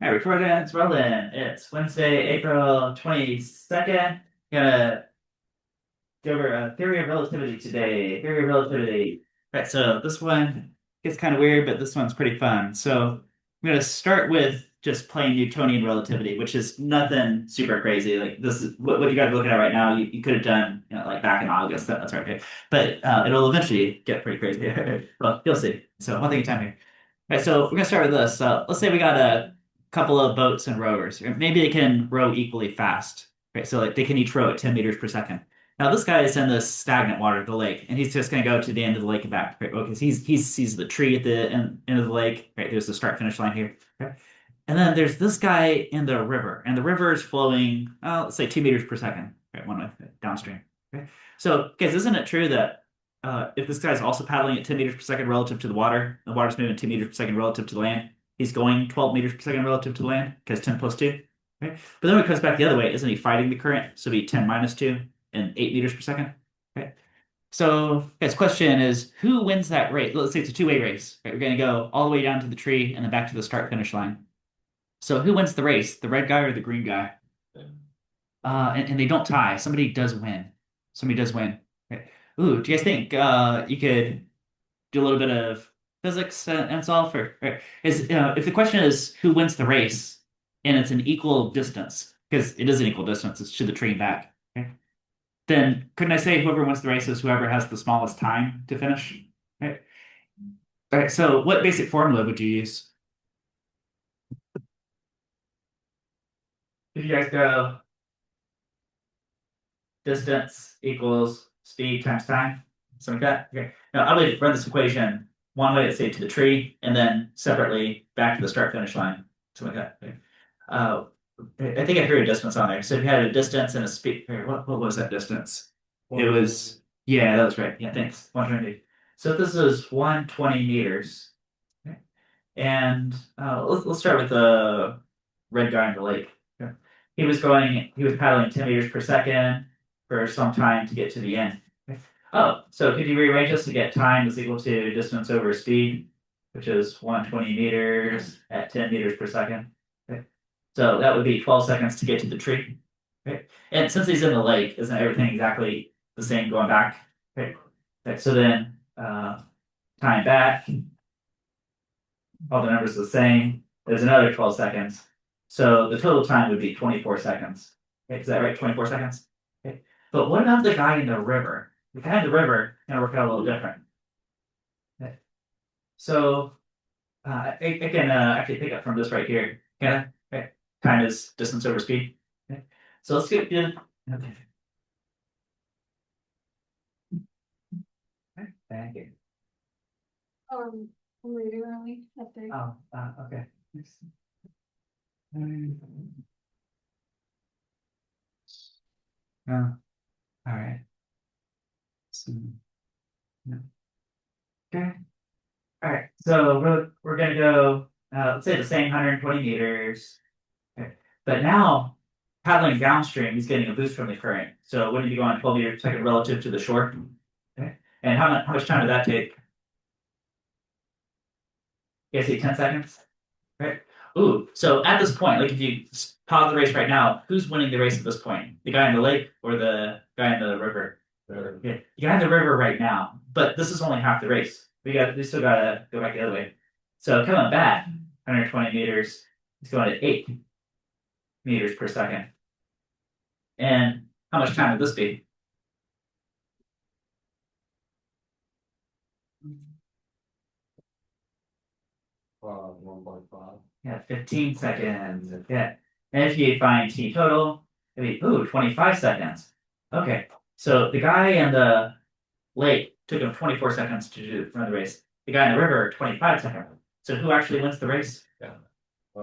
All right, recording, it's rolling. It's Wednesday, April 22nd. Gonna go over a theory of relativity today. Theory of relativity. Right, so this one gets kind of weird, but this one's pretty fun. So I'm gonna start with just plain Newtonian relativity, which is nothing super crazy. Like this is what you guys are looking at right now. You could have done, like back in August. That's right. Okay. But it'll eventually get pretty crazy. Well, you'll see. So one thing at a time here. All right, so we're gonna start with this. Let's say we got a couple of boats and rowers. Or maybe they can row equally fast. Right, so like they can each row at 10 meters per second. Now this guy is in the stagnant water of the lake, and he's just gonna go to the end of the lake and back. Right, because he sees the tree at the end of the lake. Right, there's the start finish line here. Right? And then there's this guy in the river, and the river is flowing, let's say 2 meters per second. Right, one way downstream. Okay, so guys, isn't it true that if this guy's also paddling at 10 meters per second relative to the water's moving 2 meters per second relative to the land. He's going 12 meters per second relative to the land because 10 plus 2. Right? But then when it comes back the other way, isn't he fighting the current? So it'd be 10 minus 2 and 8 meters per second. Right? So his question is, who wins that race? Let's say it's a two-way race. Right? We're going to go all the way down to the tree and then back to the start finish line. So who wins the race? The red guy or the green guy? And they don't tie. Somebody does win. Somebody does win. Right. Ooh, do you guys think you could do a little bit of physics and solve for? Or is if the question is who wins the race, and it's an equal distance because it is an equal distance, it's to the tree and back. Okay? Then couldn't I say whoever wins the race is whoever has the smallest time to finish? Right. All right. So what basic formula would you use? If you guys go distance equals speed times time, something like that. Okay. Now I would run this equation one way, let's say to the tree, and then separately back to the start finish line, something like that. Okay. Uh, I think I threw a distance on there. So if you had a distance and a speed, what was that distance? It was, yeah, that was right. Yeah, thanks. 120. So this is 120 meters. Okay. And let's start with the red guy in the lake. Okay. He was paddling 10 meters per second for some time to get to the end. Okay. Oh, so could you rearrange this to get time is equal to distance over speed, which is 120 meters at 10 meters per second. Okay. So that would be 12 seconds to get to the tree. Okay. And since he's in the lake, isn't everything exactly the same going back? Okay. Okay. So then time back, all the numbers are the same. There's another 12 seconds. So the total time would be 24 seconds. Okay, is that right? 24 seconds? Okay. But what about the guy in the river? The guy in the river going to work out a little different. Okay. So I can actually pick up from this right here. Can I? Okay. Time is distance over speed. Okay. So let's get good. Okay. Okay. Thank you. Um, later early at the Oh, okay. Oh, all right. So, yeah. Okay. All right. So we're gonna go. Let's say the same 120 meters. Okay. But now paddling downstream, he's getting a boost from the current. So wouldn't he go on 12 meters per second relative to the shore? Okay. And how much time did that take? You guys see 10 seconds? Right. Ooh. So at this point, like if you pause the race right now, who's winning the race at this point? The guy in the lake or the guy in the river? Yeah, the guy in the river right now. But this is only half the race. We still gotta go back the other way. So coming back 120 meters, it's going at 8 meters per second. And how much time would this be? 1.5. Yeah, 15 seconds. Okay. And if you find T total, it'd be 25 seconds. Okay. So the guy in the lake took him 24 seconds to run the race. The guy in the river, 25 seconds. So who actually wins the race? Yeah.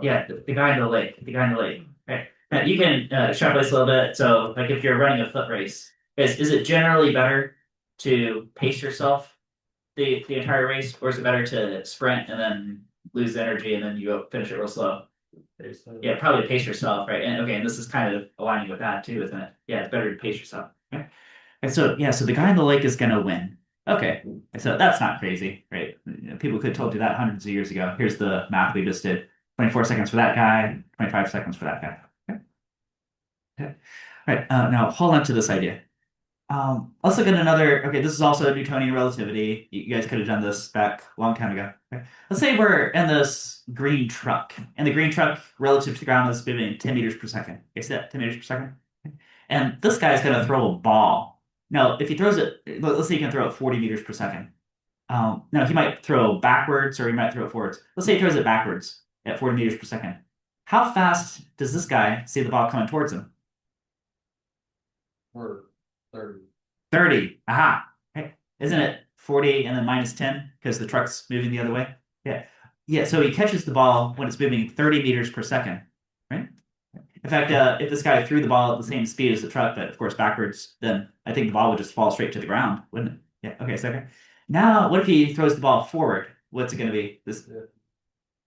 Yeah, the guy in the lake. The guy in the lake. Right. Now you can extrapolate a little bit. So, like, if you're running a foot race, is it generally better to pace yourself the entire race, or is it better to sprint and then lose energy and then you go finish it real slow? Yeah, probably pace yourself, right? And okay, and this is kind of aligning with that too, isn't it? Yeah, it's better to pace yourself. Okay. And so yeah, so the guy in the lake is gonna win. Okay, so that's not crazy, right? People could have told you that hundreds of years ago. Here's the math we just did. 24 seconds for that guy, 25 seconds for that guy. Okay. Okay. All right. Now hold on to this idea. Let's look at another. Okay, this is also Newtonian relativity. You guys could have done this back a long time ago. Okay. Let's say we're in this green truck, and the green truck relative to the ground is moving 10 meters per second. You see that? 10 meters per second. And this guy's going to throw a ball. Now, if he throws it, let's say he can throw it 40 meters per second. Now, he might throw backwards or he might throw it forwards. Let's say he throws it backwards at 40 meters per second. How fast does this guy see the ball coming towards him? Or 30. 30. Aha. Hey, isn't it 40 and then minus 10 because the truck's moving the other way? Yeah. Yeah, so he catches the ball when it's moving 30 meters per second, right? In fact, if this guy threw the ball at the same speed as the truck, but of course backwards, then I think the ball would just fall straight to the ground, wouldn't it? Yeah. Okay. So okay. Now, what if he throws the ball forward? What's it going to be? This.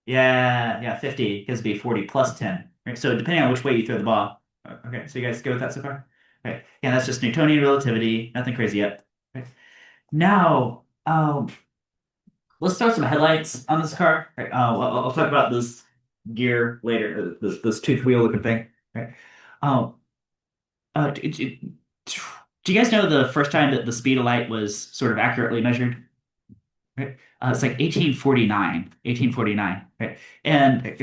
Yeah. Yeah. 50 because it'd be 40 plus 10. Right. So depending on which way you throw the ball. Okay. So you guys go with that so far? Okay. Yeah. That's just Newtonian relativity. Nothing crazy yet. Okay. Now, let's throw some headlights on this car. Right. I'll talk about this gear later. This tooth wheel looking thing. Right. Um, do you guys know the first time that the speed of light was sort of accurately measured? Right? It's like 1849, right? And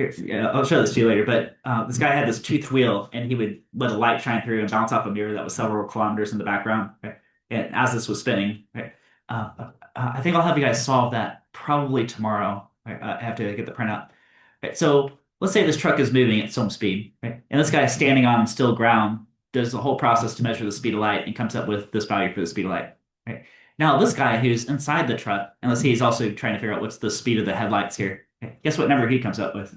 I'll show this to you later, but this guy had this toothed wheel and he would let a light shine through and bounce off a mirror that was several kilometers in the background, right? And as this was spinning, right? I think I'll have you guys solve that probably tomorrow. Right? I have to get the printout. Right, so let's say this truck is moving at some speed, right? And this guy is standing on still ground, does the whole process to measure the speed of light and comes up with this value for the speed of light, right? Now, this guy who's inside the truck, and let's see, he's also trying to figure out what's the speed of the headlights here. Okay, guess what number he comes up with?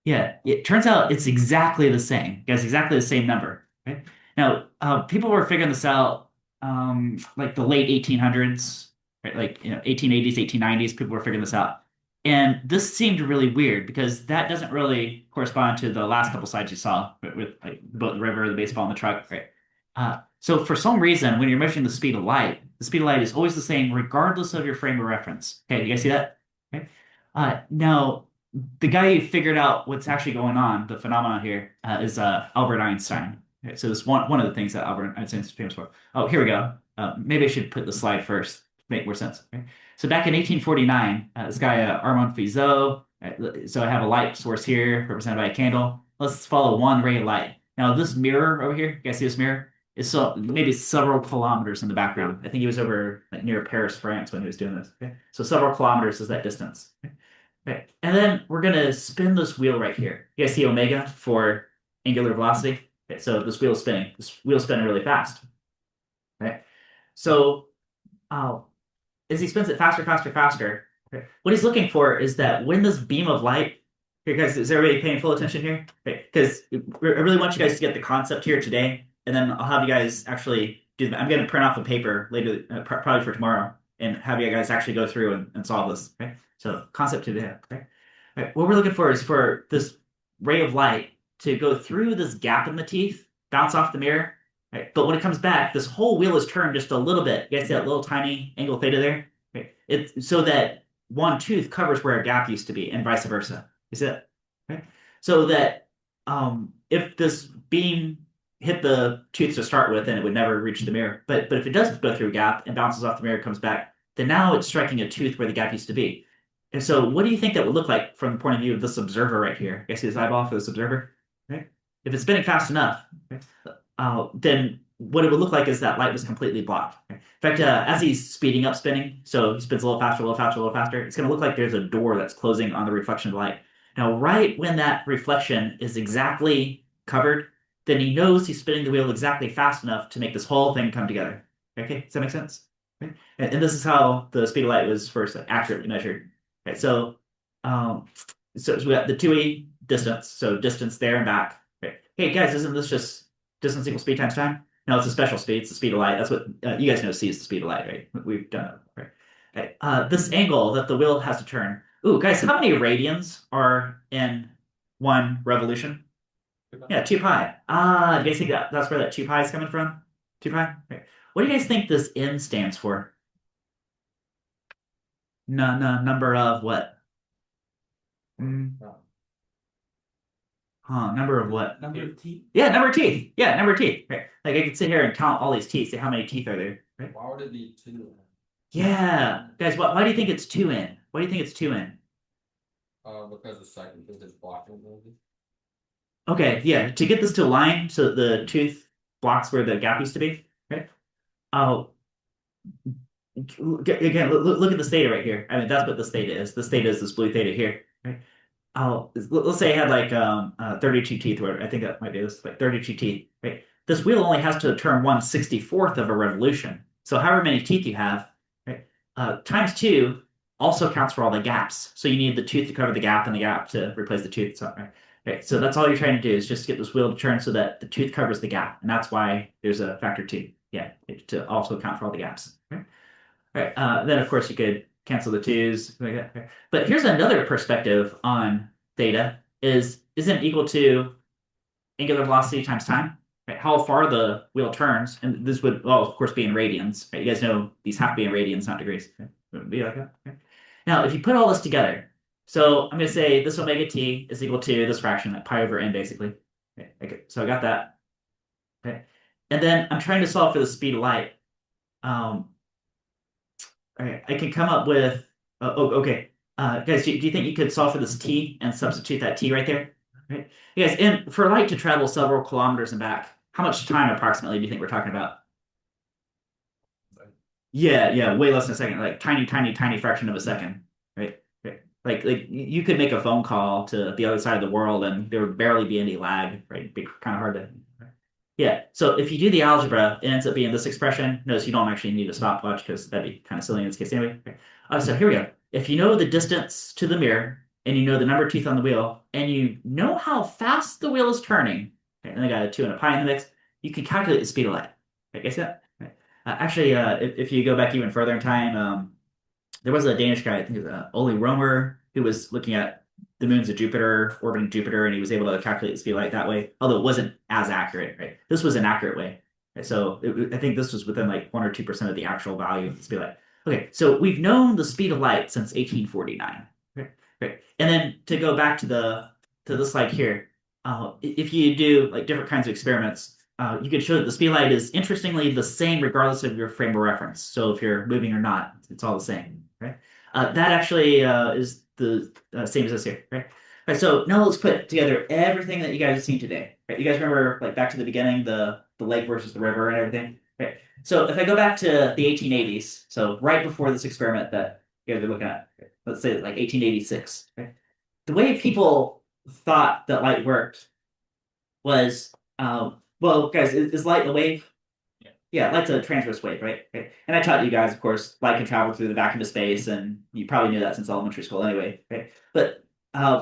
Yeah, it turns out it's exactly the same. It's exactly the same number. Right? Now, people were figuring this out like the late 1800s, right? Like 1880s, 1890s. People were figuring this out, and this seemed really weird because that doesn't really correspond to the last couple slides you saw with like the boat, the river, the baseball, and the truck. Right? So for some reason, when you're measuring the speed of light is always the same regardless of your frame of reference. Okay, you guys see that? Okay. Now the guy who figured out what's actually going on, the phenomenon here, is Albert Einstein. Okay, so this one of the things that Albert Einstein's famous for. Oh, here we go. Maybe I should put the slide first to make more sense. Okay? So back in 1849, this guy Armand Fizeau. So I have a light source here represented by a candle. Let's follow one ray of light. Now this mirror over here, you guys see this mirror? It's so maybe several kilometers in the background. I think he was over like, near Paris, France when he was doing this. Okay? So several kilometers is that distance. Okay? Okay. And then we're gonna spin this wheel right here. You guys see omega for angular velocity? Okay, so this wheel is spinning. This wheel is spinning really fast. Okay. So uh, as he spins it faster, faster, faster, okay, what he's looking for is that when this beam of light, here guys, is everybody paying full attention here? Okay, because I really want you guys to get the concept here today, and then I'll have you guys actually do that. I'm going to print off a paper later, probably for tomorrow, and have you guys actually go through and solve this. Okay, so concept today. Okay, all right, what we're looking for is for this ray of light to go through this gap in the teeth, bounce off the mirror. Right? But when it comes back, this whole wheel is turned just a little bit. You guys see that little tiny angle theta there? Right? It's so that one tooth covers where a gap used to be, and vice versa. You see that? Right? So that if this beam hit the tooth to start with, then it would never reach the mirror. But if it does go through a gap and bounces off the mirror, comes back, then now it's striking a tooth where the gap used to be. And so, what do you think that would look like from the point of view of this observer right here? You guys see this eyeball for this observer? Right? If it's spinning fast enough, right, then what it would look like is that light was completely blocked. In fact, as he's speeding up spinning, so he spins a little faster, a little faster, a little faster, it's going to look like there's a door that's closing on the reflection of light. Now, right when that reflection is exactly covered, then he knows he's spinning the wheel exactly fast enough to make this whole thing come together. Okay, does that make sense? Okay. And this is how the speed of light was first accurately measured. Okay, um, so we got the 2e distance, so distance there and back. Okay. Hey guys, isn't this just distance equals speed times time? No, it's a special speed. It's the speed of light. That's what you guys know. C is the speed of light, right? We've done it, right? Okay. This angle that the wheel has to turn. Ooh, guys, how many radians are in one revolution? Yeah, 2 pi. You guys think that's where that 2 pi is coming from? 2 pi? Okay. What do you guys think this n stands for? No, no, number of what? Mm, huh, number of what? Number of teeth? Yeah, number of teeth. Yeah, number of teeth. Right. Like I could sit here and count all these teeth, say how many teeth are there, right? Why would it be two? Yeah. Guys, why do you think it's two in? Why do you think it's two in? Because the second tooth is blocking maybe. Okay, yeah. To get this to align so the tooth blocks where the gap used to be, right? Oh, again, look at this theta right here. I mean, that's what this theta is. This theta is this blue theta here, right? Oh, let's say I had like 32 teeth, or I think that might be this, like 32 teeth, right? This wheel only has to turn 1/64th of a revolution. So however many teeth you have, right? Times two also counts for all the gaps. So you need the tooth to cover the gap and the gap to replace the tooth. So, right? Right. So that's all you're trying to do is just get this wheel to turn so that the tooth covers the gap. And that's why there's a factor two. Yeah, to also account for all the gaps. Right? Right. Then of course you could cancel the twos. Like that. Right? But here's another perspective on theta is isn't equal to angular velocity times time. Right? How far the wheel turns, and this would well of course be in radians. Right? You guys know these have to be in radians, not degrees. Right? It would be like that. Right? Now if you put all this together, so I'm going to say this omega t is equal to this fraction, like pi over n basically. Right? Okay, so I got that. Okay. And then I'm trying to solve for the speed of light. Um, Okay, I can come up with. Oh, okay. Guys, do you think you could solve for this t and substitute that t right there? Right. Yes, and for light to travel several kilometers and back, how much time approximately do you think we're talking about? Yeah, yeah, way less than a second. Like tiny, tiny, tiny fraction of a second. Right. Right. Like you could make a phone call to the other side of the world and there would barely be any lag. Right. It'd be kind of hard to. Yeah. So if you do the algebra, it ends up being this expression. Notice you don't actually need a stopwatch because that'd be kind of silly in this case anyway. Okay. So here we go. If you know the distance to the mirror and you know the number of teeth on the wheel and you know how fast the wheel is turning, okay, and I got a two and a pi in the mix, you can calculate the speed of light. Okay, guess that? Okay. Actually, if you go back even further in time, there was a Danish guy, I think it was Ole Romer, who was looking at the moons of Jupiter, orbiting Jupiter, and he was able to calculate the speed of light that way, although it wasn't as accurate, right? This was an accurate way. Right? So I think this was within like 1 or 2% of the actual value of the speed of light. Okay, so we've known the speed of light since 1849. Right? Right. And then to go back to the slide here, if you do like different kinds of experiments, you could show that the speed of light is interestingly the same regardless of your frame of reference. So if you're moving or not, it's all the same, right? That actually is the same as this here, right? All right, so now let's put together everything that you guys have seen today. Right? You guys remember like back to the beginning, the lake versus the river and everything, right? So if I go back to the 1880s, so right before this experiment that you guys are looking at, let's say like 1886, right? The way people thought that light worked was, well, guys, is light a wave? Yeah, light's a transverse wave, right? Right. And I taught you guys, of course, light can travel through the vacuum of space, and you probably knew that since elementary school anyway, right? But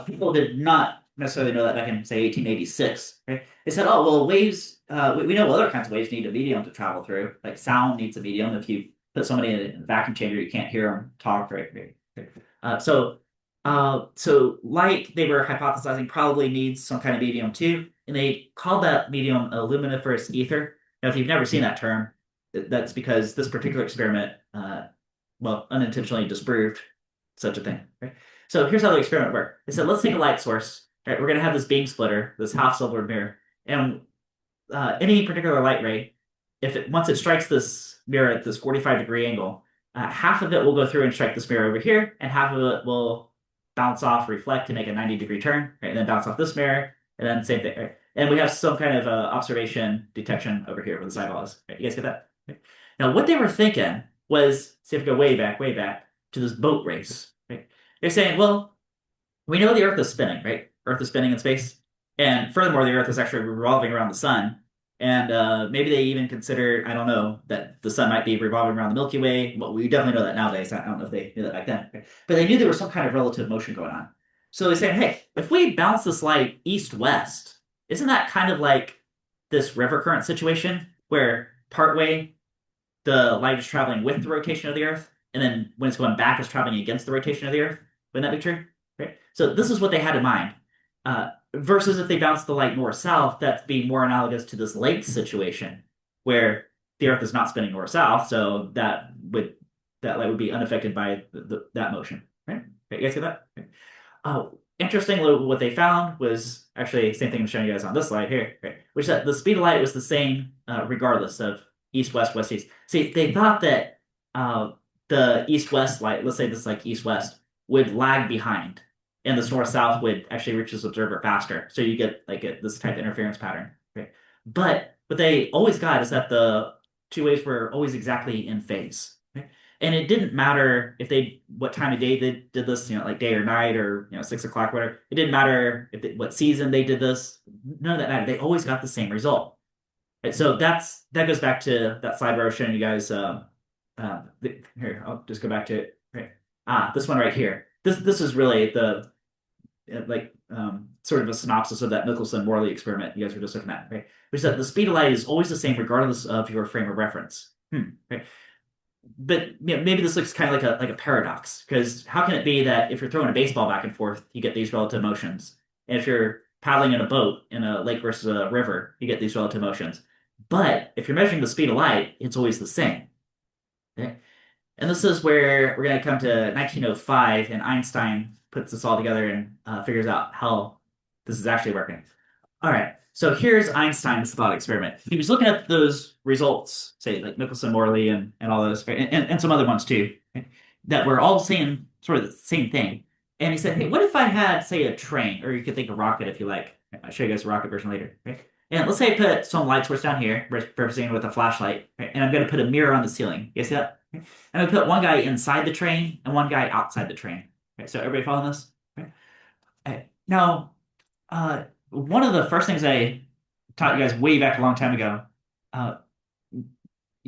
people did not necessarily know that back in, say, 1886, right? They said, oh, well, waves, we know other kinds of waves need a medium to travel through. Like sound needs a medium. If you put somebody in a vacuum chamber, you can't hear them talk, right? Right. So light, they were hypothesizing, probably needs some kind of medium too, and they called that medium a luminiferous ether. Now, if you've never seen that term, that's because this particular experiment, well, unintentionally disproved such a thing. Right? So here's how the experiment worked. They said, let's take a light source. Right? We're going to have this beam splitter, this half silver mirror, and any particular light ray, if it once it strikes this mirror at this 45-degree angle, half of it will go through and strike this mirror over here, and half of it will bounce off, reflect, and make a 90-degree turn, right? And then bounce off this mirror, and then same thing. Right? And we have some kind of observation detection over here where the sidewall is. Right? You guys get that? Right? Now, what they were thinking was, see if we go way back to this boat race. Right? They're saying, well, we know the Earth is spinning, right? Earth is spinning in space. And furthermore, the Earth is actually revolving around the sun. And maybe they even consider, I don't know, that the sun might be revolving around the Milky Way. Well, we definitely know that nowadays. I don't know if they knew that back then. Right? But they knew there was some kind of relative motion going on. So they said, hey, if we bounce this light east-west, isn't that kind of like this river current situation where partway the light is traveling with the rotation of the Earth, and then when it's going back, it's traveling against the rotation of the Earth? Wouldn't that be true? Right. So this is what they had in mind. Versus if they bounce the light north-south, that'd be more analogous to this lake situation, where the Earth is not spinning north-south, so that light would be unaffected by that motion. Right? Right? You guys get that? Right. interestingly, what they found was actually the same thing I'm showing you guys on this slide here, right? Which that the speed of light was the same regardless of east, west, west, east. See, they thought that the east, west light, let's say this is like east, west, would lag behind, and this north, south would actually reach this observer faster. So you get like this type of interference pattern, right? But what they always got is that the two waves were always exactly in phase. Right? And it didn't matter if they what time of day they did this, like day or night or 6 o'clock, whatever. It didn't matter if what season they did this. None of that mattered. They always got the same result. And so that goes back to that slide where I was showing you guys. Here, I'll just go back to it. Right. This one right here. This is really the sort of a synopsis of that Michelson-Morley experiment you guys were just looking at, right? Which is that the speed of light is always the same regardless of your frame of reference. Right? But maybe this looks kind of like a paradox because how can it be that if you're throwing a baseball back and forth, you get these relative motions, and if you're paddling in a boat in a lake versus a river, you get these relative motions. But if you're measuring the speed of light, it's always the same. Okay? And this is where we're going to come to 1905, and Einstein puts this all together and figures out how this is actually working. All right, so here's Einstein's thought experiment. He was looking at those results, say like Michelson-Morley and all those, and some other ones too, right, that were all saying sort of the same thing. And he said, hey, what if I had, say, a train, or you could think a rocket if you like. I'll show you guys a rocket version later. Right? And let's say I put some light source down here, representing with a flashlight, right? And I'm going to put a mirror on the ceiling. You see that? Right? And I put one guy inside the train and one guy outside the train. Right? So everybody following this? Right? Now, one of the first things I taught you guys way back a long time ago, uh,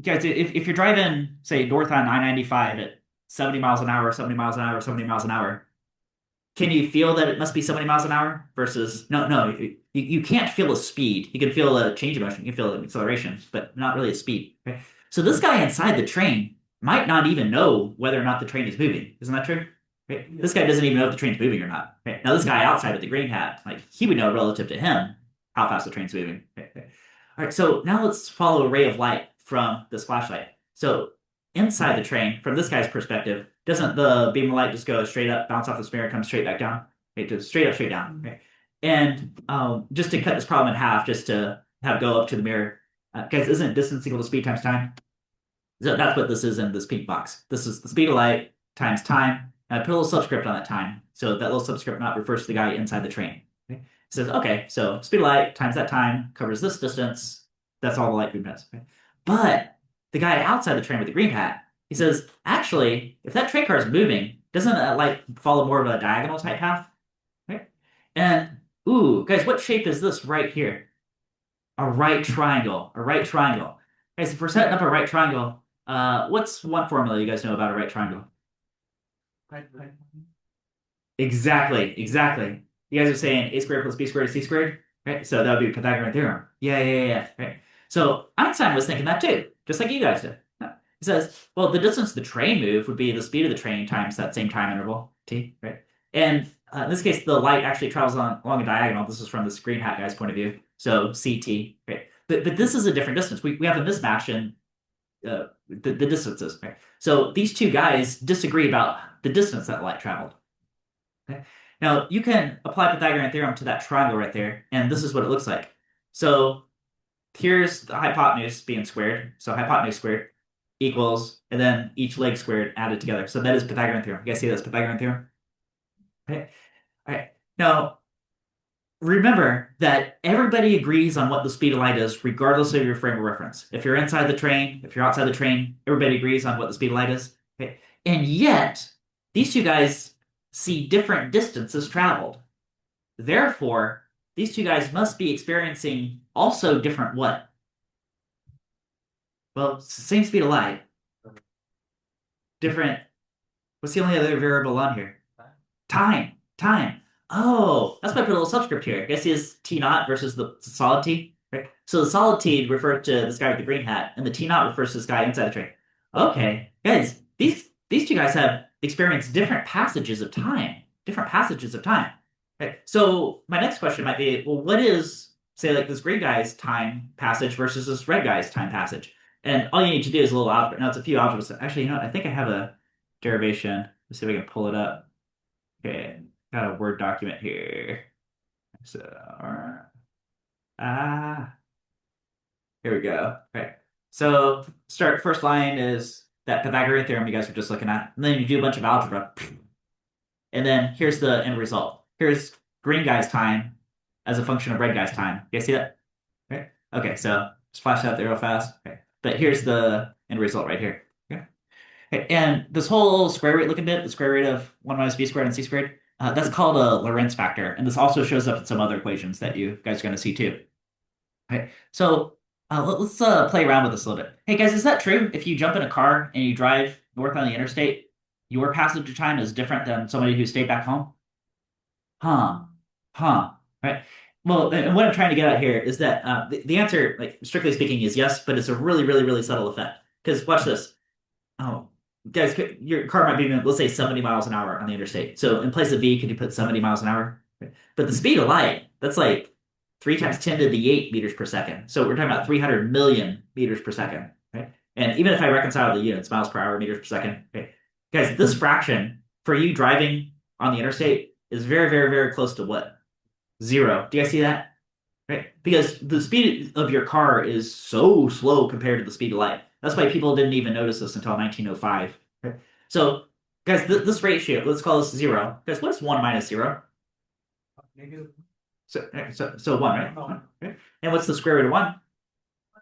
guys, if you're driving, say, north on I-95 at 70 miles an hour, 70 miles an hour, 70 miles an hour, can you feel that it must be 70 miles an hour versus no, you can't feel a speed. You can feel a change of motion, you can feel an acceleration, but not really a speed. Right? So this guy inside the train might not even know whether or not the train is moving. Isn't that true? Right? Yeah. This guy doesn't even know if the train's moving or not. Right? Now this guy outside with the green hat, like he would know relative to him how fast the train's moving. Right? All right, so now let's follow a ray of light from this flashlight. So inside the train, from this guy's perspective, doesn't the beam of light just go straight up, bounce off the mirror, come straight back down? Right, just straight up, straight down. Right? And just to cut this problem in half, just to have go up to the mirror, guys, isn't distance equal to speed times time? So that's what this is in this pink box. This is the speed of light times time. And I put a little subscript on that time. So that little subscript not refers to the guy inside the train. Okay? It says, okay, so speed of light times that time covers this distance. That's all the light beam has. Okay? But the guy outside the train with the green hat, he says, actually, if that train car is moving, doesn't that light follow more of a diagonal type path? Right? And, ooh, guys, what shape is this right here? A right triangle. A right triangle. Guys, if we're setting up a right triangle, what's one formula you guys know about a right triangle? Exactly, exactly. You guys are saying a squared plus b squared is c squared, right? So that would be Pythagorean theorem. Yeah. Right. So Einstein was thinking that too, just like you guys did. He says, well, the distance the train moved would be the speed of the train times that same time interval, t, right? And in this case, the light actually travels along a diagonal. This is from this green hat guy's point of view. So ct, right? But this is a different distance. We have a mismatch in the distances, right? So these two guys disagree about the distance that light traveled. Okay? Now you can apply Pythagorean theorem to that triangle right there, and this is what it looks like. So here's the hypotenuse being squared. So hypotenuse squared equals, and then each leg squared added together. So that is Pythagorean theorem. You guys see that's Pythagorean theorem? Okay. All right. Now remember that everybody agrees on what the speed of light is, regardless of your frame of reference. If you're inside the train, if you're outside the train, everybody agrees on what the speed of light is. Okay? And yet, these two guys see different distances traveled. Therefore, these two guys must be experiencing also different what? Well, it's the same speed of light. Different. What's the only other variable on here? Time. Time. Oh, that's why I put a little subscript here. I guess is T naught versus the solid T, right? So the solid T refers to this guy with the green hat, and the T naught refers to this guy inside the train. Okay, guys, these two guys have experienced different passages of time. Different passages of time. Okay, so my next question might be, well, what is, say, like this green guy's time passage versus this red guy's time passage? And all you need to do is a little algebra. Now it's a few algebras. Actually, I think I have a derivation. Let's see if I can pull it up. Okay. got a Word document here. So, ah, here we go. Okay. So start first line is that Pythagorean theorem you guys were just looking at. And then you do a bunch of algebra. And then here's the end result. Here's green guy's time as a function of red guy's time. You guys see that? Okay. Okay, so just flash that there real fast. Okay. But here's the end result right here. Okay. Okay. And this whole square root looking bit, the square root of 1 minus b squared and c squared, that's called a Lorentz factor. And this also shows up in some other equations that you guys are going to see too. Okay. So let's play around with this a little bit. Hey guys, is that true? If you jump in a car and you drive north on the interstate, your passage time is different than somebody who stayed back home? Huh. Huh. Right. Well, and what I'm trying to get at here is that the answer, like strictly speaking, is yes, but it's a really, really, really subtle effect. Because watch this. Oh, guys, your car might be, let's say, 70 miles an hour on the interstate. So in place of v, could you put 70 miles an hour? Right. But the speed of light, that's like 3 times 10 to the 8 meters per second. So we're talking about 300 million meters per second. Right. And even if I reconcile the units, miles per hour, meters per second, okay, guys, this fraction for you driving on the interstate is very, very, very close to what? Zero. Do you guys see that? Right? Because the speed of your car is so slow compared to the speed of light. That's why people didn't even notice this until 1905. Right? So, guys, this ratio, let's call this zero. Guys, what's 1 minus zero? Negative. So 1, right? Right? And what's the square root of 1?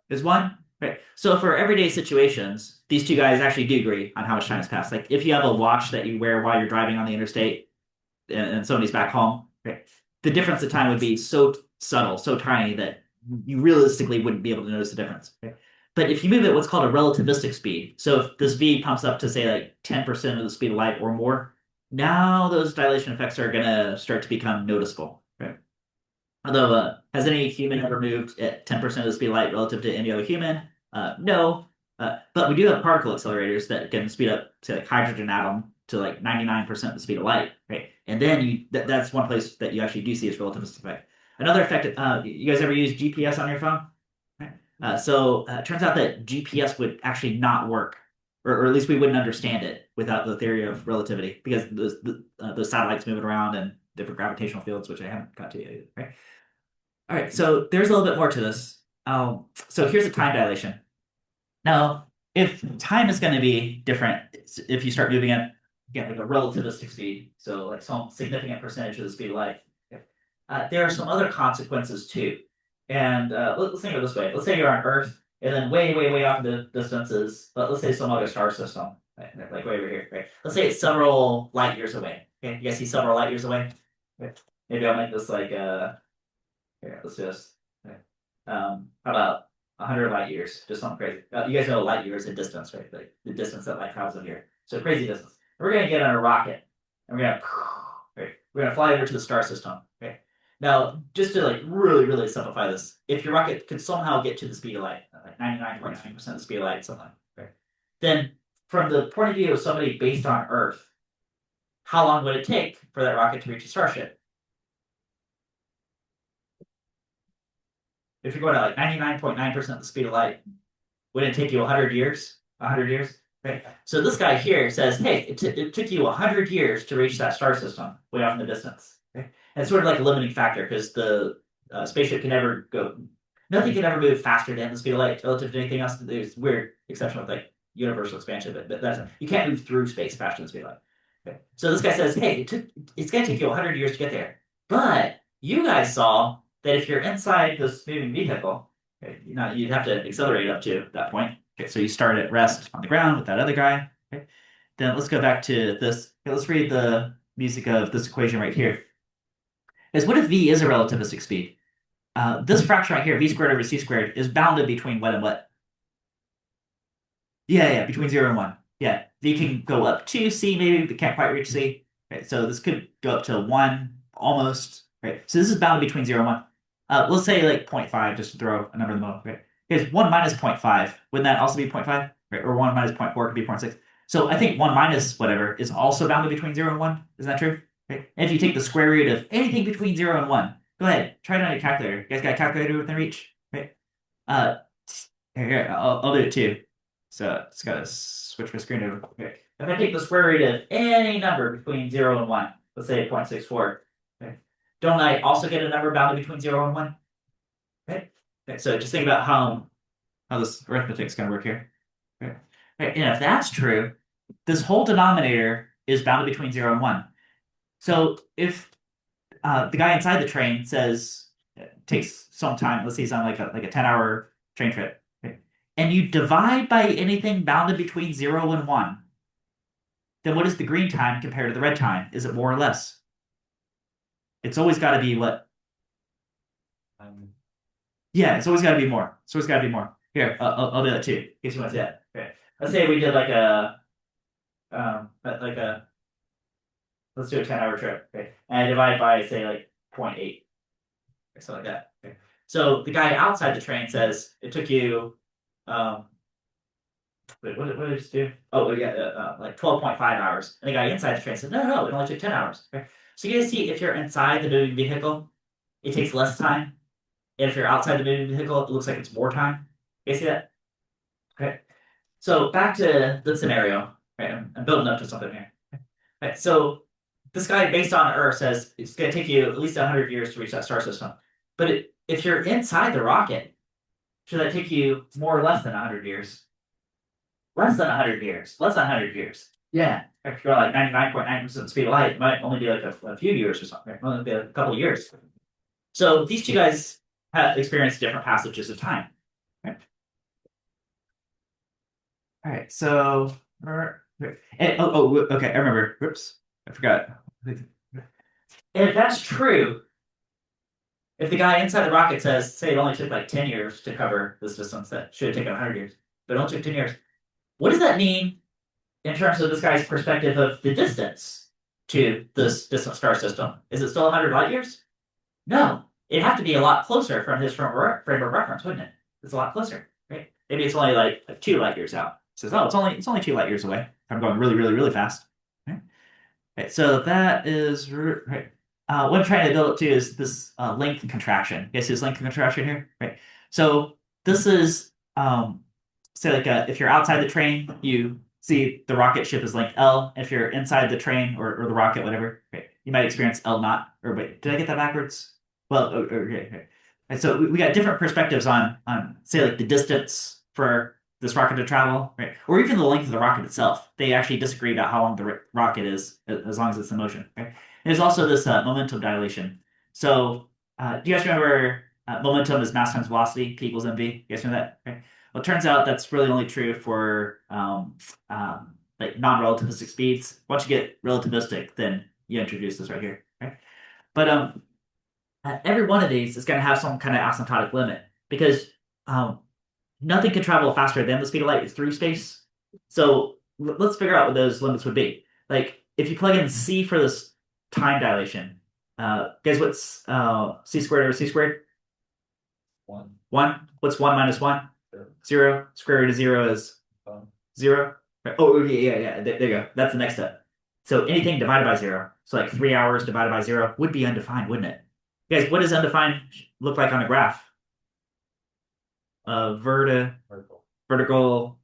Is 1? Right. So for everyday situations, these two guys actually do agree on how much time has passed. Like if you have a watch that you wear while you're driving on the interstate and somebody's back home, right? The difference in time would be so subtle, so tiny that you realistically wouldn't be able to notice the difference. Okay? But if you move at what's called a relativistic speed, so if this v pumps up to say like 10% of the speed of light or more, now those dilation effects are going to start to become noticeable. Right? Although, has any human ever moved at 10% of the speed of light relative to any other human? No. But we do have particle accelerators that can speed up, say, like hydrogen atom to like 99% the speed of light, right? And then that's one place that you actually do see this relativistic effect. Another effect, you guys ever use GPS on your phone? Right. So it turns out that GPS would actually not work, or at least we wouldn't understand it without the theory of relativity, because those satellites moving around and different gravitational fields, which I haven't got to yet, right? All right, so there's a little bit more to this. So here's a time dilation. Now, if time is going to be different, if you start moving at again like a relativistic speed, so like some significant percentage of the speed of light, there are some other consequences too. And let's think of it this way: let's say you're on Earth, and then way, way, way off in the distances, but let's say some other star system, right? Like way over here, right? Let's say it's several light years away. Okay, you guys see several light years away? Okay. Maybe I'll make this like here, let's just. Okay. How about 100 light years? Just something crazy. You guys know light years in distance, right? Like the distance that light travels in here. So crazy distance. We're gonna get on a rocket, and right, we're gonna fly over to the star system. Okay. Now, just to like really, really simplify this, if your rocket could somehow get to the speed of light, like 99.9% of the speed of light, something, right? Then, from the point of view of somebody based on Earth, how long would it take for that rocket to reach a starship? If you're going at like 99.9% of the speed of light, would it take you 100 years? 100 years? Right. So this guy here says, hey, it took you 100 years to reach that star system way off in the distance. Okay? And it's sort of like a limiting factor because the spaceship can never go, nothing can ever move faster than the speed of light relative to anything else. There's weird exception with like universal expansion, but that's you can't move through space faster than the speed of light. Okay. So this guy says, hey, it's going to take you 100 years to get there. But you guys saw that if you're inside this moving vehicle, okay, you'd have to accelerate up to that point. Okay, so you start at rest on the ground with that other guy. Okay. Then let's go back to this. Okay, let's read the music of this equation right here. Is what if v is a relativistic speed? This fraction right here, v squared over c squared, is bounded between what and what? Yeah, between 0 and 1. Yeah, v can go up to c maybe, but can't quite reach c. Right, so this could go up to 1 almost. Right, so this is bounded between 0 and 1. Let's say like 0.5, just to throw a number in the middle. Right, here's 1 minus 0.5. Wouldn't that also be 0.5? Right, or 1 minus 0.4 could be 0.6. So I think 1 minus whatever is also bounded between 0 and 1. Isn't that true? Right, and if you take the square root of anything between 0 and 1, go ahead, try it on your calculator. You guys got a calculator within reach? Right. Uh, here, I'll do it too. So it's got to switch my screen over. Okay. If I take the square root of any number between 0 and 1, let's say 0.64. Okay. Don't I also get a number bounded between 0 and 1? Okay. Okay. So just think about how this arithmetic is going to work here. Okay. Okay. And if that's true, this whole denominator is bounded between 0 and 1. So if the guy inside the train says it takes some time, let's say he's on like a 10-hour train trip, okay, and you divide by anything bounded between 0 and 1, then what is the green time compared to the red time? Is it more or less? It's always got to be what? Um, Yeah, it's always got to be more. It's always got to be more. Here, I'll do that too, in case you want to see that. Okay. Let's say we did like a let's do a 10-hour trip. Okay. And I divide by say like 0.8 or something like that. Okay. So the guy outside the train says it took you um wait, what did it just do? Oh, we got like 12.5 hours. And the guy inside the train said, no, it only took 10 hours. Okay. So you guys see if you're inside the moving vehicle, it takes less time. And if you're outside the moving vehicle, it looks like it's more time. You guys see that? Okay. So back to the scenario. Right, I'm building up to something here. Right, so this guy, based on Earth, says it's going to take you at least 100 years to reach that star system. But if you're inside the rocket, should that take you more or less than 100 years? Less than 100 years. Less than 100 years. Yeah. If you're like 99.9% speed of light, it might only be like a few years or something. It might only be a couple of years. So these two guys have experienced different passages of time. Right? All right. So, okay. I remember. Whoops. I forgot. If that's true, if the guy inside the rocket says, say it only took like 10 years to cover this distance that should have taken 100 years, but it only took 10 years, what does that mean in terms of this guy's perspective of the distance to this distant star system? Is it still 100 light years? No. It'd have to be a lot closer from his frame of reference, wouldn't it? It's a lot closer, right? Maybe it's only like 2 light years out. It says, oh, it's only 2 light years away. I'm going really, really, really fast. Right? Right, so that is right. What I'm trying to build up to is this length contraction. You guys see this length contraction here? Right. So this is say like if you're outside the train, you see the rocket ship is length L. If you're inside the train or the rocket, whatever, right, you might experience L naught. Or wait, did I get that backwards? Well, okay. Okay. And so we got different perspectives on say like the distance for this rocket to travel, right? Or even the length of the rocket itself. They actually disagree about how long the rocket is, as long as it's in motion. Right? There's also this momentum dilation. So, do you guys remember momentum is mass times velocity, P equals mv? You guys know that? Right? Well, it turns out that's really only true for like non-relativistic speeds. Once you get relativistic, then you introduce this right here. Right? But every one of these is going to have some kind of asymptotic limit because nothing can travel faster than the speed of light through space. So let's figure out what those limits would be. Like if you plug in c for this time dilation, guys, what's c squared over c squared? 1. 1. What's 1 minus 1? 0. 0. Square root of 0 is 0. Right. Oh, okay, yeah. There you go. That's the next step. So anything divided by 0. So like 3 hours divided by 0 would be undefined, wouldn't it? Guys, what does undefined look like on a graph? Vertical. Vertical vertical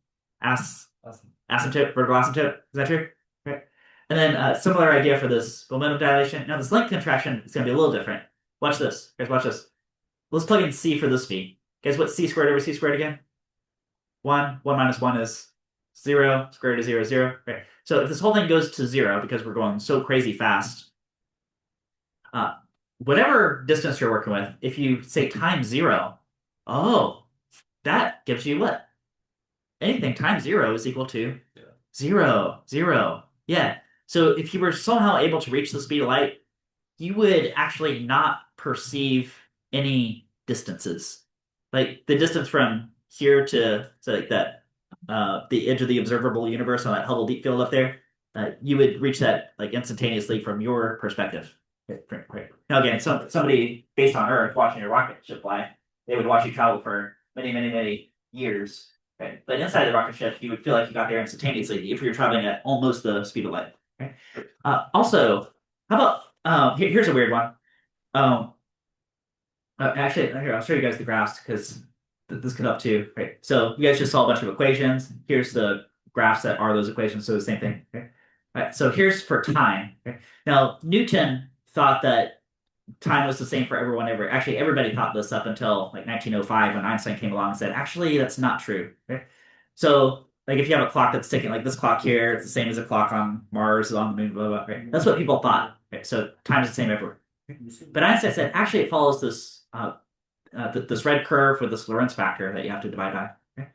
asymptote. Is that true? Right. And then similar idea for this momentum dilation. Now this length contraction is going to be a little different. Watch this. Guys, watch this. Let's plug in c for this speed. Guys, what's c squared over c squared again? 1. 1 minus 1 is 0. Square root of 0 is 0. Right. So if this whole thing goes to 0 because we're going so crazy fast, whatever distance you're working with, if you say times 0, oh, that gives you what? Anything times 0 is equal to 0. 0. Yeah. So if you were somehow able to reach the speed of light, you would actually not perceive any distances. Like the distance from here to like that, the edge of the observable universe on that Hubble deep field up there, you would reach that like instantaneously from your perspective. Right. Now again, somebody based on Earth watching a rocket ship fly, they would watch you travel for many, many, many years. Right? But inside the rocket ship, you would feel like you got there instantaneously if you're traveling at almost the speed of light. Right? Also, how about here's a weird one. Actually, here I'll show you guys the graphs because this could help too. Right? So you guys just saw a bunch of equations. Here's the graphs that are those equations. So the same thing. Okay? Right, so here's for time. Okay? Now, Newton thought that time was the same for everyone ever. Actually, everybody thought this up until like 1905 when Einstein came along and said, actually, that's not true. Okay? So, like if you have a clock that's ticking, like this clock here, it's the same as a clock on Mars, on the moon, blah, blah, blah. Right? That's what people thought. Right? So time is the same everywhere. But Einstein said, actually, it follows this red curve with this Lorentz factor that you have to divide by. Okay?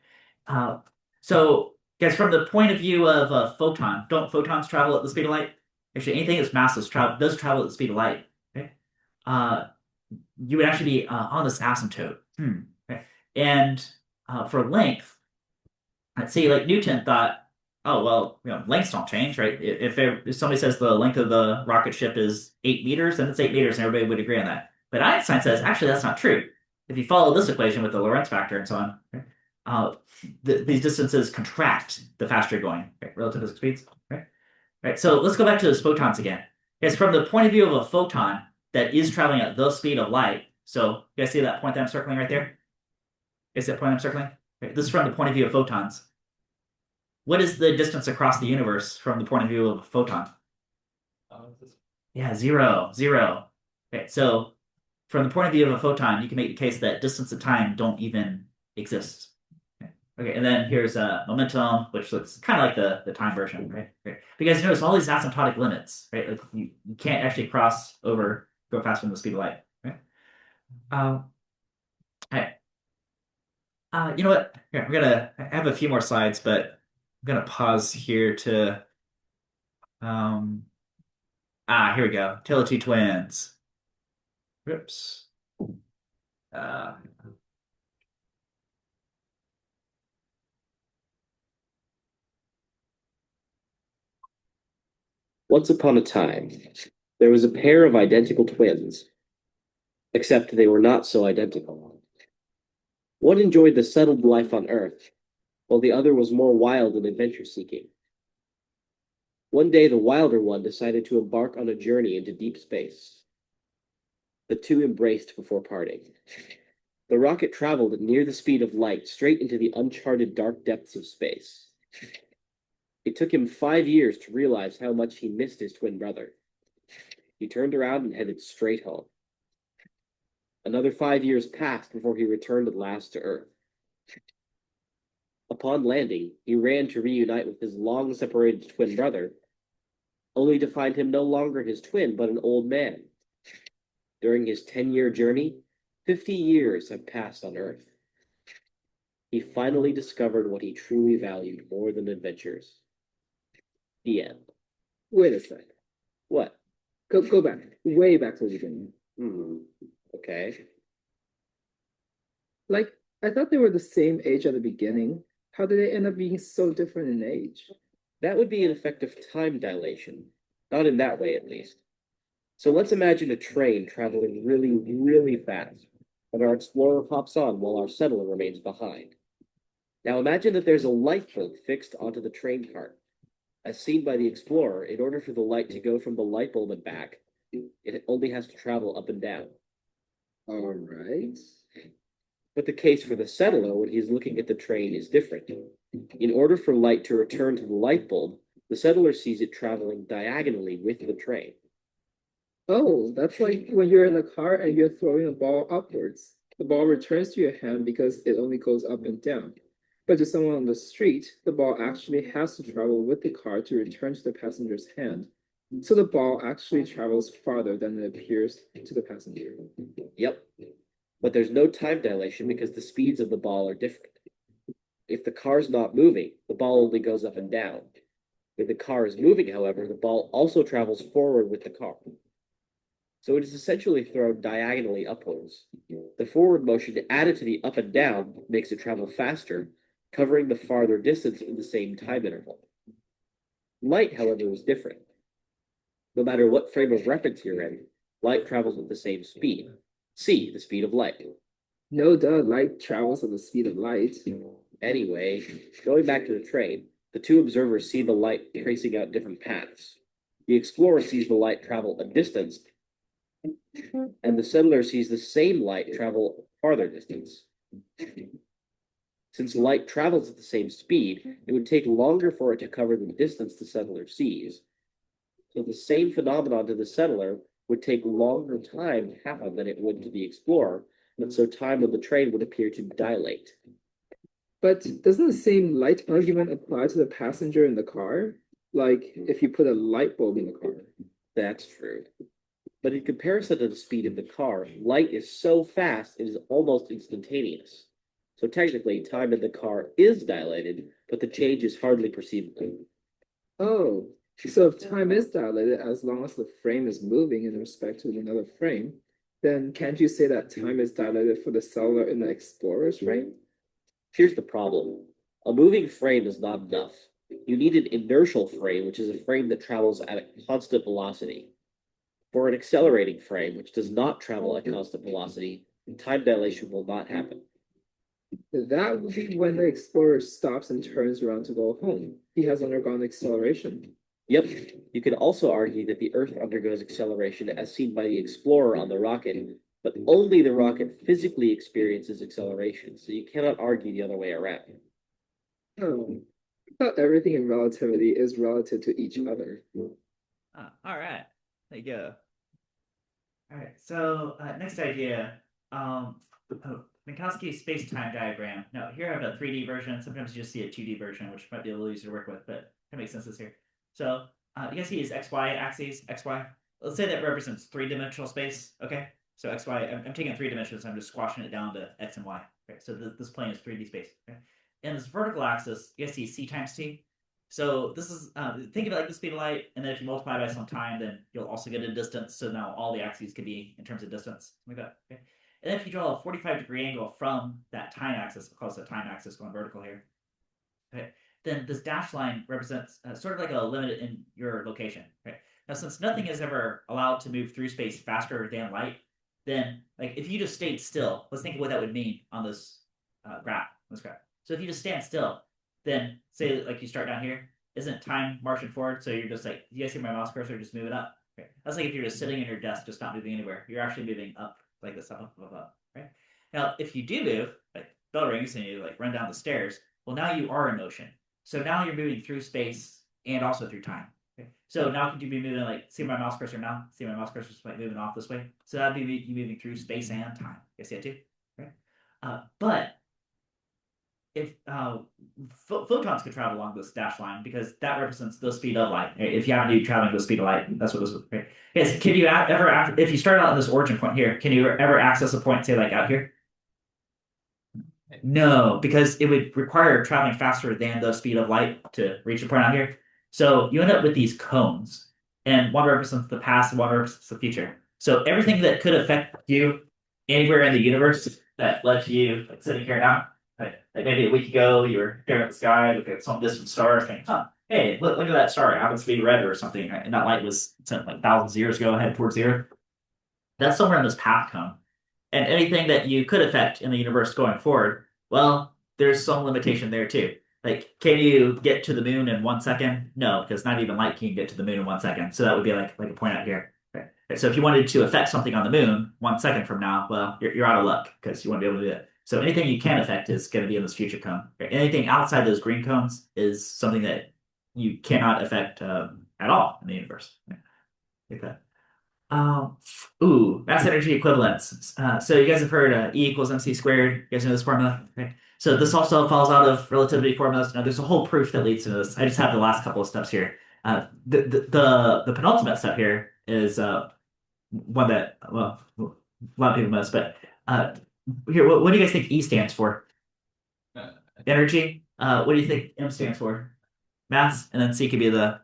Uh, so, guys, from the point of view of a photon, don't photons travel at the speed of light? Actually, anything that's massless does travel at the speed of light. Okay? Uh, you would actually be on this asymptote. Okay? And for length, let's see, like Newton thought, oh well, lengths don't change, right? If somebody says the length of the rocket ship is 8 meters, then it's 8 meters, and everybody would agree on that. But Einstein says actually that's not true. If you follow this equation with the Lorentz factor and so on, right, these distances contract the faster you're going, right? Relativistic speeds, right? Right. So let's go back to those photons again. It's from the point of view of a photon that is traveling at the speed of light. So you guys see that point that I'm circling right there? Is that point I'm circling? Right. This is from the point of view of photons. What is the distance across the universe from the point of view of a photon? Yeah, zero, zero. Okay, so from the point of view of a photon, you can make the case that distance and time don't even exist. Okay, and then here's momentum, which looks kind of like the time version, right? Okay. Because notice all these asymptotic limits, right? Like you can't actually cross over, go faster than the speed of light, right? All right. You know what? Here, I have a few more slides, but I'm gonna pause here to um here we go. Tale of Two Twins. Whoops. Uh, Once upon a time, there was a pair of identical twins, except they were not so identical. One enjoyed the settled life on Earth, while the other was more wild and adventure seeking. One day, the wilder one decided to embark on a journey into deep space. The two embraced before parting. The rocket traveled at near the speed of light straight into the uncharted dark depths of space. It took him 5 years to realize how much he missed his twin brother. He turned around and headed straight home. Another 5 years passed before he returned at last to Earth. Upon landing, he ran to reunite with his long separated twin brother, only to find him no longer his twin, but an old man. During his 10-year journey, 50 years have passed on Earth. He finally discovered what he truly valued more than adventures. The end. Wait a sec. What? Go back. Way back to the beginning. Okay. Like, I thought they were the same age at the beginning. How did they end up being so different in age? That would be an effect of time dilation. Not in that way, at least. So let's imagine a train traveling really, really fast, and our explorer hops on while our settler remains behind. Now imagine that there's a light bulb fixed onto the train cart. As seen by the explorer, in order for the light to go from the light bulb and back, it only has to travel up and down. All right. But the case for the settler when he's looking at the train is different. In order for light to return to the light bulb, the settler sees it traveling diagonally with the train. Oh, that's like when you're in a car and you're throwing a ball upwards. The ball returns to your hand because it only goes up and down. But to someone on the street, the ball actually has to travel with the car to return to the passenger's hand. So the ball actually travels farther than it appears to the passenger. Yep. But there's no time dilation because the speeds of the ball are different. If the car's not moving, the ball only goes up and down. If the car is moving, however, the ball also travels forward with the car. So it is essentially thrown diagonally upwards. The forward motion added to the up and down makes it travel faster, covering the farther distance in the same time interval. Light, however, is different. No matter what frame of reference you're in, light travels at the same speed. C, the speed of light. No duh, light travels at the speed of light. Anyway, going back to the train, the two observers see the light tracing out different paths. The explorer sees the light travel a distance, and the settler sees the same light travel farther distance. Since light travels at the same speed, it would take longer for it to cover the distance the settler sees, So the same phenomenon to the settler would take longer time to happen than it would to the explorer, and so time on the train would appear to dilate. But doesn't the same light argument apply to the passenger in the car? Like if you put a light bulb in the car. That's true. But in comparison to the speed of the car, light is so fast it is almost instantaneous. So technically, time in the car is dilated, but the change is hardly perceivable. Oh, so if time is dilated as long as the frame is moving in respect to another frame, then can't you say that time is dilated for the cellular in the explorer's frame? Here's the problem. A moving frame is not enough. You need an inertial frame, which is a frame that travels at a constant velocity. For an accelerating frame, which does not travel at constant velocity, time dilation will not happen. That would be when the explorer stops and turns around to go home. He has undergone acceleration. Yep, you could also argue that the Earth undergoes acceleration as seen by the explorer on the rocket, but only the rocket physically experiences acceleration, so you cannot argue the other way around. Oh, I thought everything in relativity is relative to each other. All right. There you go. All right. So next idea, Minkowski space-time diagram. Now here I have a 3D version. Sometimes you just see a 2D version, which might be a little easier to work with, but it makes sense here. So you guys see these XY axes, XY. Let's say that represents three-dimensional space. Okay. So XY, I'm taking 3 dimensions. I'm just squashing it down to X and Y. Okay. So this plane is 3D space. Okay. And this vertical axis, you guys see C times T. So this is think of it like the speed of light, and then if you multiply by some time, then you'll also get a distance. So now all the axes could be in terms of distance, like that. Okay. And then if you draw a 45-degree angle from that time axis, we'll call this a time axis going vertical here. Okay. Then this dashed line represents sort of like a limit in your location. Okay. Now, since nothing is ever allowed to move through space faster than light, then like if you just stayed still, let's think of what that would mean on this graph. So if you just stand still, then say like you start down here, isn't time marching forward? So you're just like, you guys see my mouse cursor just moving up? Okay. That's like if you're just sitting in your desk, just not moving anywhere. You're actually moving up like this, up, right? Now, if you do move, like bell rings and you like run down the stairs, well, now you are in motion. So now you're moving through space and also through time. Okay. So now could you be moving like, see my mouse cursor now? See my mouse cursor just like moving off this way? So that'd be you moving through space and time. You see that too? Right? But if photons could travel along this dashed line because that represents the speed of light. If you happen to be traveling the speed of light, that's what this is. Right? Yes. Can you ever, if you start out in this origin point here, can you ever access a point, say like out here? No, because it would require traveling faster than the speed of light to reach a point out here. So you end up with these cones, and one represents the past and one represents the future. So everything that could affect you anywhere in the universe that led to you like sitting here now, like maybe a week ago you were staring at the sky, looking at some distant star, thinking, "Huh, hey, look at that star! It happens to be red or something." Right? And that light was sent like thousands of years ago, headed towards the Earth. That's somewhere in this path cone. And anything that you could affect in the universe going forward, well, there's some limitation there too. Like, can you get to the moon in 1 second? No, because not even light can get to the moon in 1 second. So that would be like a point out here. Okay. So if you wanted to affect something on the moon 1 second from now, well, you're out of luck because you won't be able to do it. So anything you can affect is going to be in this future cone. Anything outside those green cones is something that you cannot affect at all in the universe. Like that. Um, mass energy equivalence. So you guys have heard E equals mc squared. You guys know this formula? Okay. So this also falls out of relativity formulas. Now there's a whole proof that leads to this. I just have the last couple of steps here. The penultimate step here is one that, well, a lot of people miss, but here, what do you guys think E stands for? Energy. What do you think M stands for? Mass, and then C could be the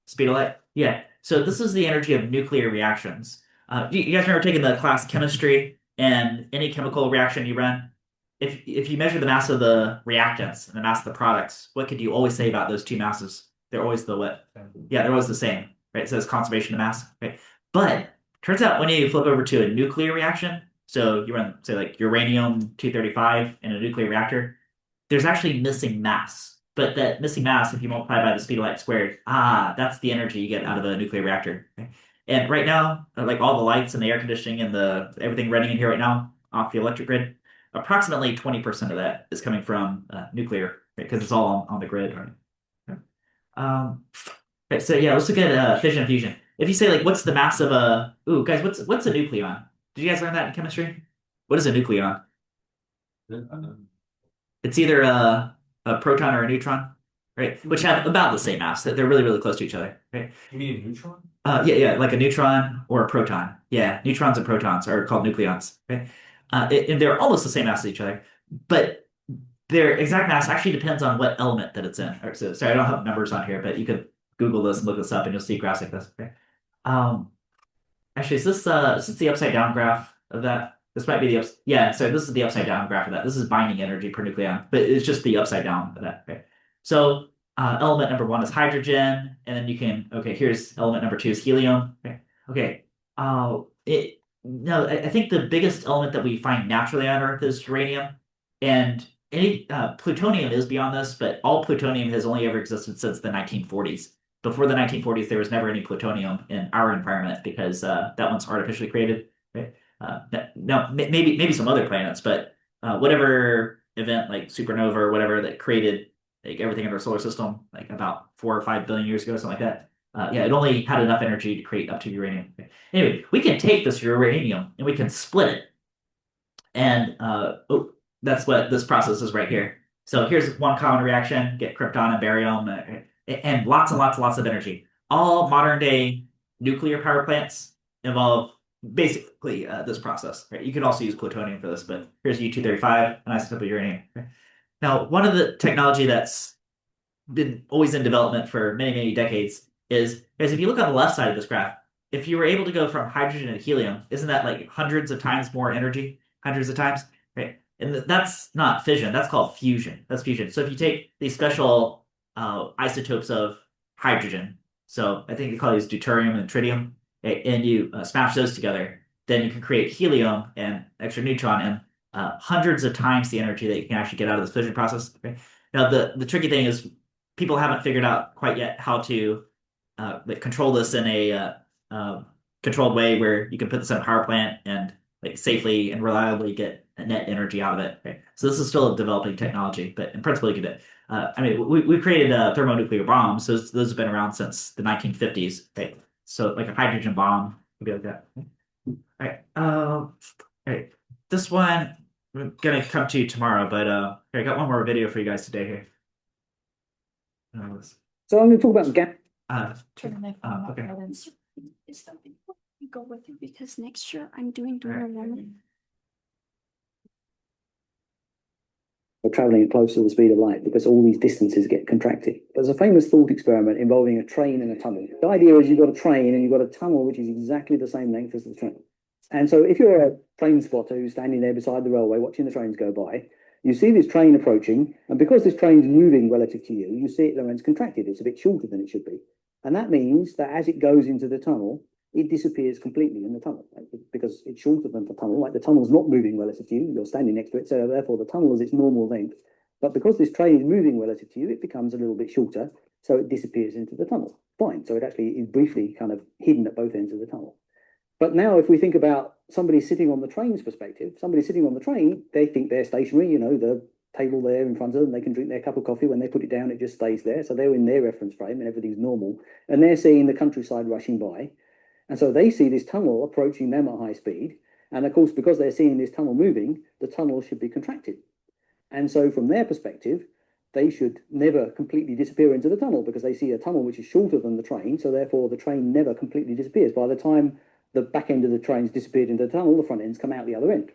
speed of light. Yeah. So this is the energy of nuclear reactions. You guys remember taking the class chemistry and any chemical reaction you run? If you measure the mass of the reactants and the mass of the products, what could you always say about those two masses? They're always the what? Yeah, they're always the same, right? So it's conservation of mass, right? But turns out when you flip over to a nuclear reaction, so you run say like uranium 235 in a nuclear reactor, there's actually missing mass. But that missing mass, if you multiply by the speed of light squared, that's the energy you get out of a nuclear reactor. Okay? And right now, like all the lights and the air conditioning and the everything running in here right now off the electric grid, approximately 20% of that is coming from nuclear because it's all on the grid. Right? Um, Right, so yeah, let's look at fission and fusion. If you say like, what's the mass of a? Ooh, guys, what's a nucleon? Did you guys learn that in chemistry? What is a nucleon? It's either a proton or a neutron, right? Which have about the same mass. They're really, really close to each other, right? You mean a neutron? Yeah, like a neutron or a proton. Yeah, neutrons and protons are called nucleons, right? And they're almost the same mass as each other, but their exact mass actually depends on what element that it's in. So, sorry, I don't have numbers on here, but you could Google this and look this up, and you'll see graphs like this. Okay. Um, Actually, is this the upside down graph of that? This might be yeah, so this is the upside down graph of that. This is binding energy per nucleon, but it's just the upside down of that. Okay. So element number one is hydrogen, and then you can here's element number two is helium. Okay. Okay. It no, I think the biggest element that we find naturally on Earth is uranium, and any plutonium is beyond this, but all plutonium has only ever existed since the 1940s. Before the 1940s, there was never any plutonium in our environment because that one's artificially created. Right? No, maybe some other planets, but whatever event like supernova or whatever that created like everything in our solar system, like about 4 or 5 billion years ago, something like that. Yeah, it only had enough energy to create up to uranium. Anyway, we can take this uranium and we can split it, and that's what this process is right here. So here's one common reaction: get krypton and barium, and lots and lots and lots of energy. All modern day nuclear power plants involve basically this process. Right? You could also use plutonium for this, but here's U-235, an isotope of uranium. Right? Now, one of the technology that's been always in development for many, many decades is if you look on the left side of this graph, if you were able to go from hydrogen to helium, isn't that like hundreds of times more energy? Hundreds of times, right? And that's not fission, that's called fusion. That's fusion. So if you take these special isotopes of hydrogen, so I think they call these deuterium and tritium, and you smash those together, then you can create helium and extra neutron and hundreds of times the energy that you can actually get out of this fission process. Okay? Now the tricky thing is people haven't figured out quite yet how to like control this in a controlled way where you can put this in a power plant and like safely and reliably get net energy out of it. Right? So this is still a developing technology, but in principle you can do it. I mean, we created thermonuclear bombs, so those have been around since the 1950s. Right? So like a hydrogen bomb could be like that. All right. All right. This one I'm gonna come to you tomorrow, but here, I got one more video for you guys today here. So I'm going to talk about gap. Okay. Is that you go with it because next year I'm doing Alright. Or traveling at close to the speed of light because all these distances get contracted. There's a famous thought experiment involving a train and a tunnel. The idea is you've got a train and you've got a tunnel which is exactly the same length as the train. And so if you're a train spotter who's standing there beside the railway watching the trains go by, you see this train approaching, and because this train's moving relative to you, you see it when it's contracted. It's a bit shorter than it should be. And that means that as it goes into the tunnel, it disappears completely in the tunnel, right? Because it's shorter than the tunnel. Like the tunnel's not moving relative to you, you're standing next to it, so therefore the tunnel is its normal length. But because this train is moving relative to you, it becomes a little bit shorter, so it disappears into the tunnel. Fine. So it actually is briefly kind of hidden at both ends of the tunnel. But now, if we think about somebody sitting on the train's perspective, somebody sitting on the train, they think they're stationary, you know, the table there in front of them, they can drink their cup of coffee. When they put it down, it just stays there. So they're in their reference frame and everything's normal. And they're seeing the countryside rushing by. And so they see this tunnel approaching them at high speed. And of course, because they're seeing this tunnel moving, the tunnel should be contracted. And so from their perspective, they should never completely disappear into the tunnel because they see a tunnel which is shorter than the train. So therefore, the train never completely disappears. By the time the back end of the train's disappeared into the tunnel, the front end's come out the other end.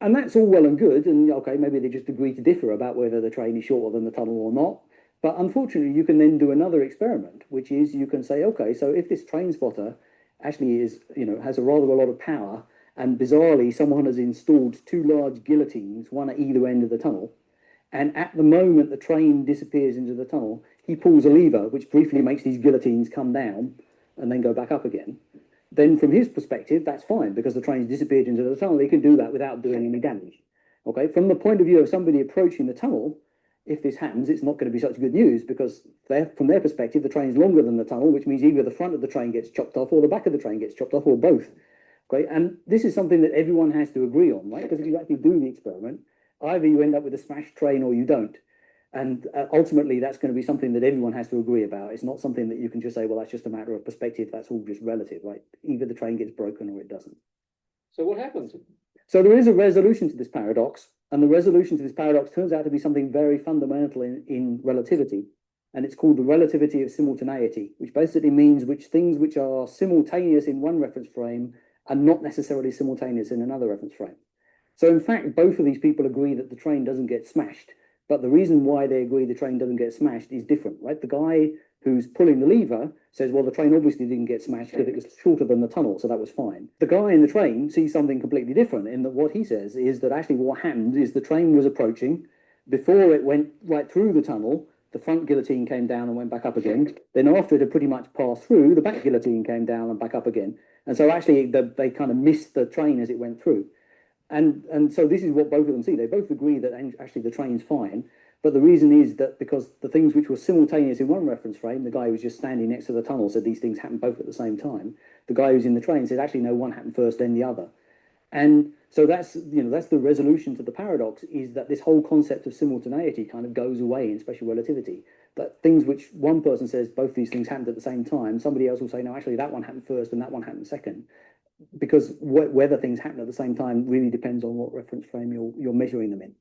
And that's all well and good. And okay, maybe they just agree to differ about whether the train is shorter than the tunnel or not. But unfortunately, you can then do another experiment, which is you can say, okay, so if this train spotter actually is, you know, has a lot of power, and bizarrely someone has installed two large guillotines, one at either end of the tunnel, and at the moment the train disappears into the tunnel, he pulls a lever which briefly makes these guillotines come down and then go back up again. Then from his perspective, that's fine because the train's disappeared into the tunnel. He can do that without doing any damage. Okay, from the point of view of somebody approaching the tunnel, if this happens, it's not going to be such good news because from their perspective, the train's longer than the tunnel, which means either the front of the train gets chopped off or the back of the train gets chopped off or both. Okay, and this is something that everyone has to agree on, right? Because if you actually do the experiment, either you end up with a smashed train or you don't. And ultimately, that's going to be something that everyone has to agree about. It's not something that you can just say, well, that's just a matter of perspective. That's all just relative, right? Either the train gets broken or it doesn't. So what happens? So there is a resolution to this paradox, and the resolution to this paradox turns out to be something very fundamental in relativity. And it's called the relativity of simultaneity, which basically means which things which are simultaneous in one reference frame are not necessarily simultaneous in another reference frame. So in fact, both of these people agree that the train doesn't get smashed. But the reason why they agree the train doesn't get smashed is different, right? The guy who's pulling the lever says, well, the train obviously didn't get smashed because it was shorter than the tunnel, so that was fine. The guy in the train sees something completely different in that what he says is that actually what happened is the train was approaching. Before it went right through the tunnel, the front guillotine came down and went back up again. Then after it had pretty much passed through, the back guillotine came down and back up again. And so actually they kind of missed the train as it went through. And so this is what both of them see. They both agree that actually the train's fine. But the reason is that because the things which were simultaneous in one reference frame, the guy who was just standing next to the tunnel said these things happen both at the same time. The guy who's in the train said actually no, one happened first, then the other. And so that's the resolution to the paradox, is that this whole concept of simultaneity kind of goes away in special relativity. That things which one person says both these things happened at the same time, somebody else will say no, actually that one happened first and that one happened second. Because whether things happen at the same time really depends on what reference frame you're measuring them in.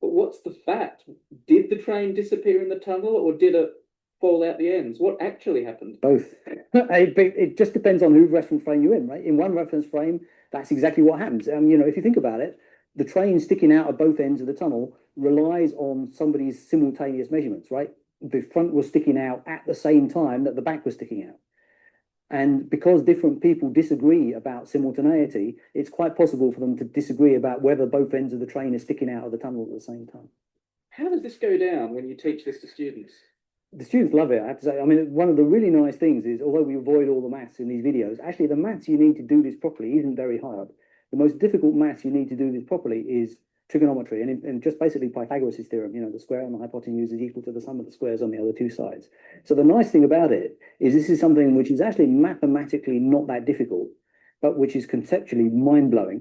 But what's the fact? Did the train disappear in the tunnel, or did it fall out the ends? What actually happened? Both. It just depends on who reference frame you're in, right? In one reference frame, that's exactly what happens. If you think about it, the train sticking out of both ends of the tunnel relies on somebody's simultaneous measurements, right? The front was sticking out at the same time that the back was sticking out. And because different people disagree about simultaneity, it's quite possible for them to disagree about whether both ends of the train are sticking out of the tunnel at the same time. How does this go down when you teach this to students? The students love it, I have to say. I mean, one of the really nice things is, although we avoid all the maths in these videos, actually the maths you need to do this properly isn't very hard. The most difficult maths you need to do this properly is trigonometry and just basically Pythagoras' theorem, the square on the hypotenuse is equal to the sum of the squares on the other two sides. So the nice thing about it is this is something which is actually mathematically not that difficult, but which is conceptually mind-blowing.